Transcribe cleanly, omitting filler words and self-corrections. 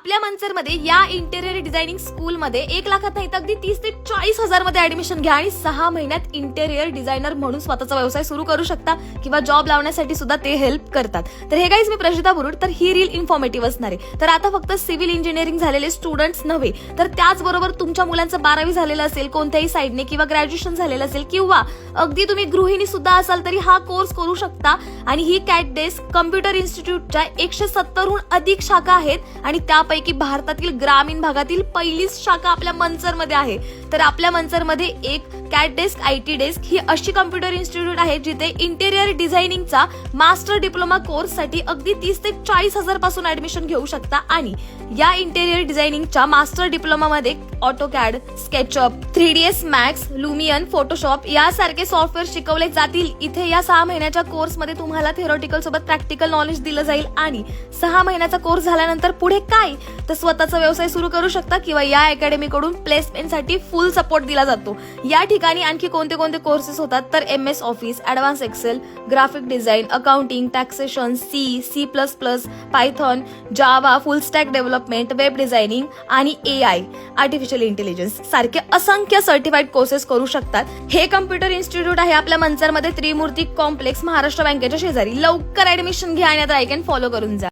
आपल्या मंचरमध्ये या interior designing स्कूलमध्ये 1 लाखात नाही तर अगदी 30 ते 40,000 मध्ये ऍडमिशन घ्या आणि 6 महिन्यात इंटेरियर डिझायनर म्हणून स्वतःचा व्यवसाय सुरू करू शकता किंवा जॉब लावण्यासाठी सुद्धा ते हेल्प करतात. तर हे गाईज मी प्रशिता बुरुड. तर ही रील इन्फॉर्मेटिव्ह असणार आहे. तर आता फक्त सिव्हिल इंजिनिअरिंग झालेले स्टुडंट्स नव्हे तर त्याचबरोबर तुमच्या मुलांचं 12वी झालेलं असेल कोणत्याही साईडने किंवा ग्रॅज्युएशन झालेलं असेल किंवा अगदी तुम्ही गृहिणी सुद्धा असाल तरी हा कोर्स करू शकता. आणि ही कॅट डेस्क कम्प्युटर इन्स्टिट्यूटच्या 170हून अधिक शाखा आहेत आणि त्यापैकी भारतातील ग्रामीण भागातील पहिलीच शाखा आपल्या मंचरमध्ये आहे. तर आपल्या मंचरमध्ये एक कॅट डेस्क आयटी डेस्क ही अशी कम्प्युटर इन्स्टिट्यूट आहे जिथे इंटेरियर डिझायनिंगचा मास्टर डिप्लोमा कोर्ससाठी अगदी 30 ते 40,000 पासून ऍडमिशन घेऊ शकता. आणि या इंटेरियर डिझायनिंगच्या मास्टर डिप्लोमामध्ये AutoCAD, SketchUp, 3ds Max, Lumion, Photoshop यासारखे सॉफ्टवेअर शिकवले जातील. इथे या 6 महिन्याच्या कोर्समध्ये तुम्हाला थिअरॉटिकल सोबत प्रॅक्टिकल नॉलेज दिलं जाईल. आणि 6 महिन्याचा कोर्स झाल्यानंतर पुढे काय तर स्वतःचा व्यवसाय सुरू करू शकता किंवा या अकॅडमीकडून प्लेसमेंटसाठी फुल सपोर्ट दिला जातो. या ठिकाणी आणखी कोणते कोणते कोर्सेस होतात तर MS office, advance excel, graphic design, accounting, taxation, C++, Python, Java, full stack development, web designing आणि AI आर्टिफिशियल इंटेलिजन्स सारखे असंख्य सर्टिफाईड कोर्सेस करू शकतात. हे कम्प्युटर इन्स्टिट्यूट आहे आपल्या मंचरमध्ये त्रिमूर्ती कॉम्प्लेक्स महाराष्ट्र बँकेच्या शेजारी. लवकर ऍडमिशन घ्या आणि आता ऐक अँड फॉलो करून जा.